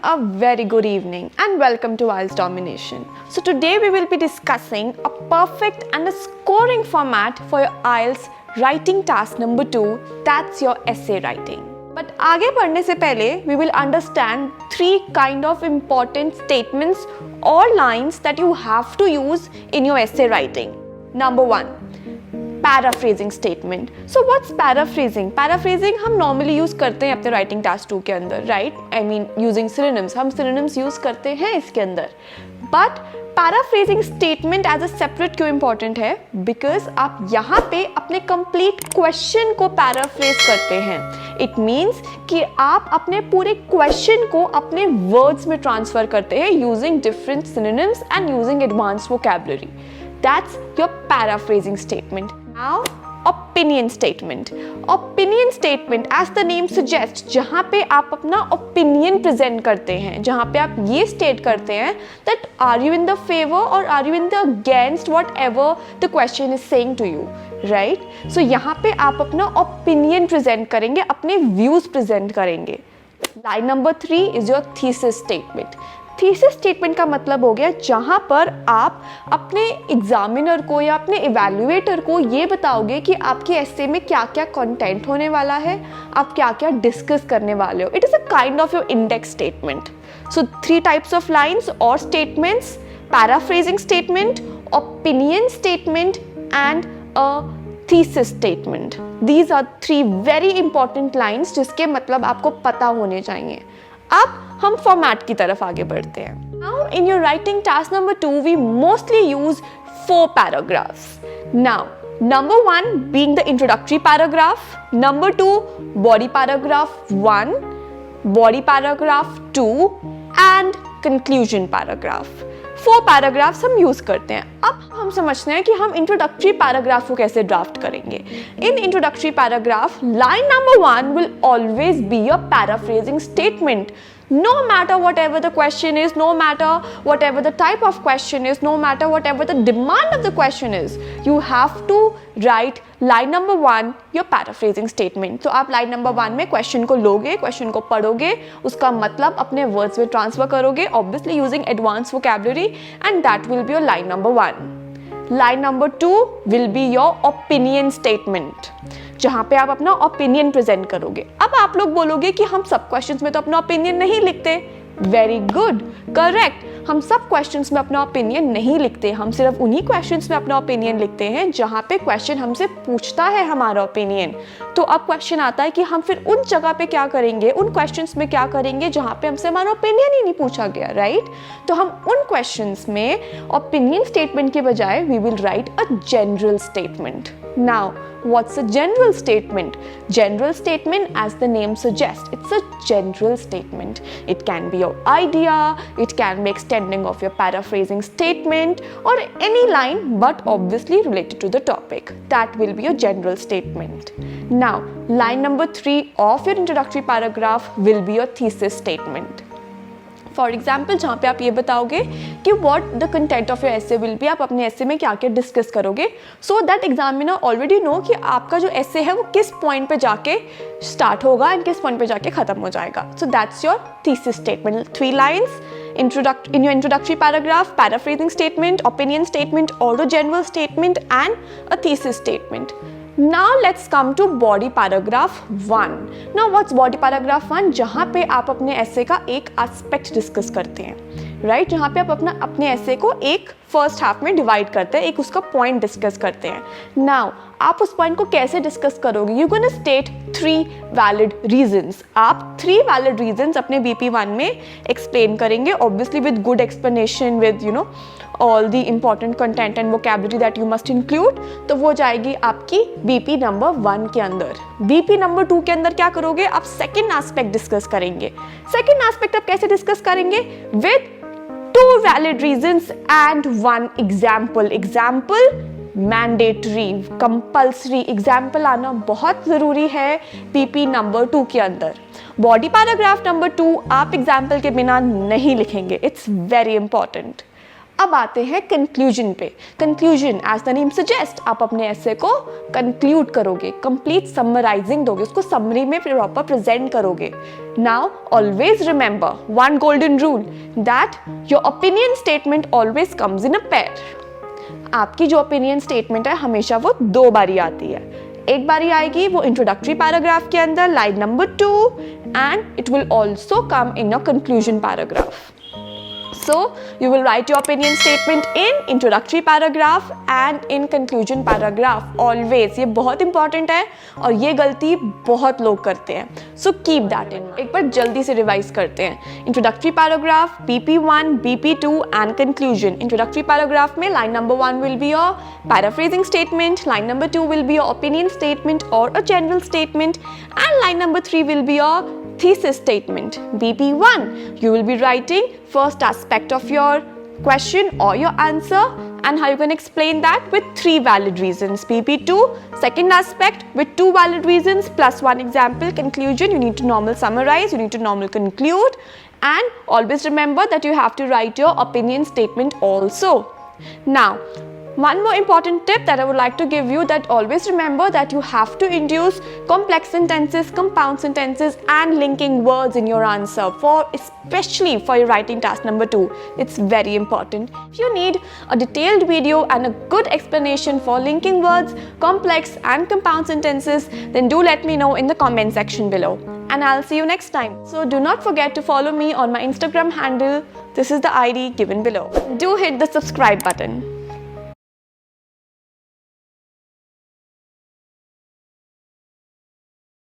a very good evening and welcome to IELTS Domination. So today we will be discussing a perfect and a scoring format for your IELTS writing task number 2, that's your essay writing. But आगे बढ़ने से पहले we will understand 3 kind of important statements or lines that you have to use in your essay writing. Number 1, paraphrasing statement. So what's paraphrasing? Paraphrasing हम normally use करते हैं अपने writing task 2 के अंदर, right? I mean using synonyms. हम synonyms use करते हैं इसके अंदर. But paraphrasing statement as a separate क्यों important है? Because आप यहाँ पे अपने complete question को paraphrase करते हैं. It means कि आप अपने पूरे question को अपने words में transfer करते हैं using different synonyms and using advanced vocabulary. That's your paraphrasing statement. Now, opinion statement. Opinion statement, as the name suggests, जहाँ पे आप अपना opinion present करते हैं, जहाँ पे आप ये state करते हैं that are you in the favor or are you in the against whatever the question is saying to you, right? So यहाँ पे आप अपना opinion present करेंगे, अपने views present करेंगे. Line number 3 is your thesis statement. Thesis statement का मतलब हो गया जहां पर आप अपने एग्जामिनर को या अपने इवैल्यूएटर को ये बताओगे कि आपके एसे में क्या क्या कंटेंट होने वाला है, आप क्या क्या डिस्कस करने वाले हो. It is a kind of your index statement. So 3 types of lines और statements: paraphrasing statement, opinion statement and a thesis statement. These are 3 very important lines जिसके मतलब आपको पता होने चाहिए. अब हम फॉर्मेट की तरफ आगे बढ़ते हैं. Now in your writing task number 2 we mostly use 4 paragraphs. Now number 1 being the introductory paragraph, number 2 body paragraph 1, body paragraph 2 and conclusion paragraph. 4 paragraphs हम यूज करते हैं. अब हम समझते हैं कि हम इंट्रोडक्टरी पैराग्राफ को कैसे ड्राफ्ट करेंगे. In introductory paragraph line number 1 will always be your paraphrasing statement. No matter whatever the question is, no matter whatever the type of question is, no matter whatever the demand of the question is, you have to write line number 1 your paraphrasing statement. तो आप line number 1 में question को लोगे, question को पढ़ोगे, उसका मतलब अपने words में transfer करोगे, obviously using advanced vocabulary, and that will be your line number 1. Line number 2 will be your opinion statement, जहाँ पे आप अपना ओपिनियन प्रेजेंट करोगे. अब आप लोग बोलोगे कि हम सब क्वेश्चंस में तो अपना ओपिनियन नहीं लिखते. Very good, correct. हम सब क्वेश्चंस में अपना ओपिनियन नहीं लिखते. हम सिर्फ उन्हीं क्वेश्चंस में अपना ओपिनियन लिखते हैं जहाँ पे क्वेश्चन हमसे पूछता है हमारा ओपिनियन. तो अब क्वेश्चन आता है कि हम फिर उन जगह पे क्या करेंगे, उन क्वेश्चंस में क्या करेंगे जहाँ पे हमसे हमारा ओपिनियन ही नहीं पूछा गया, राइट? तो हम उन क्वेश्चंस में ओपिनियन स्टेटमेंट के बजाय we will write a general statement. Now what's a general statement? General statement, as the name suggests, it's a general statement. It can be your idea, it can be extending of your paraphrasing statement or any line but obviously related to the topic. That will be your general statement. Now line number 3 of your introductory paragraph will be your thesis statement. For example जहाँ पे आप ये बताओगे कि what the content of your essay will be, आप अपने एसे में क्या क्या डिस्कस करोगे, so that examiner already know कि आपका जो एसे है वो किस पॉइंट पे जाके स्टार्ट होगा एंड किस पॉइंट पे जाके खत्म हो जाएगा. So that's your thesis statement. 3 lines in your introductory paragraph, paraphrasing statement, opinion statement or a general statement and a thesis statement. Now let's come to body paragraph 1. Now what's body paragraph 1? जहाँ पे आप अपने ऐसे का एक aspect discuss करते हैं, right? जहाँ पे आप अपने ऐसे को एक फर्स्ट हाफ में डिवाइड करते हैं, एक उसका पॉइंट डिस्कस करते हैं. नाउ आप उस पॉइंट को कैसे डिस्कस करोगे? You gonna state 3 valid reasons. आप 3 वैलिड रीजंस अपने BP1 में एक्सप्लेन करेंगे, obviously with good explanation, with you know all the important content and vocabulary that you must include. तो वो जाएगी आपकी BP नंबर 1 के अंदर. BP नंबर 2 के अंदर क्या करोगे? आप सेकेंड एस्पेक्ट डिस्कस करेंगे. सेकेंड एस्पेक्ट आप कैसे डिस्कस करेंगे? With 2 valid reasons and 1 example. Example mandatory, compulsory example आना बहुत ज़रूरी है BP नंबर 2 के अंदर. बॉडी पैराग्राफ नंबर 2 आप एग्जाम्पल के बिना नहीं लिखेंगे. It's very important. अब आते हैं कंक्लूजन पे। Conclusion as the name suggest, आप अपने ऐसे को कंक्लूड करोगे, कंप्लीट समराइजिंग दोगे, उसको समरी में प्रॉपर प्रेजेंट करोगे। Now always remember one golden rule that your opinion statement always comes in a pair. आपकी जो ओपिनियन स्टेटमेंट है हमेशा वो 2 बारी आती है। एक बारी आएगी वो इंट्रोडक्टरी पैराग्राफ के अंदर, line number 2, and it will also come in your conclusion paragraph. So you will write your opinion statement in introductory paragraph and in conclusion paragraph always। ये बहुत important है और ये गलती बहुत लोग करते हैं। So keep that in mind। एक बार जल्दी से रिवाइज करते हैं। Introductory paragraph, BP1, BP2 and conclusion। Introductory paragraph में line number 1 will be your paraphrasing statement, line number 2 will be your opinion statement or a general statement, and line number 3 will be your thesis statement. BP1, you will be writing first aspect of your question or your answer and how you can explain that with 3 valid reasons. BP2, second aspect with 2 valid reasons plus 1 example. Conclusion, you need to normal summarize, you need to normal conclude, and always remember that you have to write your opinion statement also. Now, one more important tip that I would like to give you, that always remember that you have to introduce complex sentences, compound sentences and linking words in your answer, especially for your writing task number 2. It's very important. If you need a detailed video and a good explanation for linking words, complex and compound sentences, then do let me know in the comment section below. And I'll see you next time. So do not forget to follow me on my Instagram handle. This is the ID given below. Do hit the subscribe button.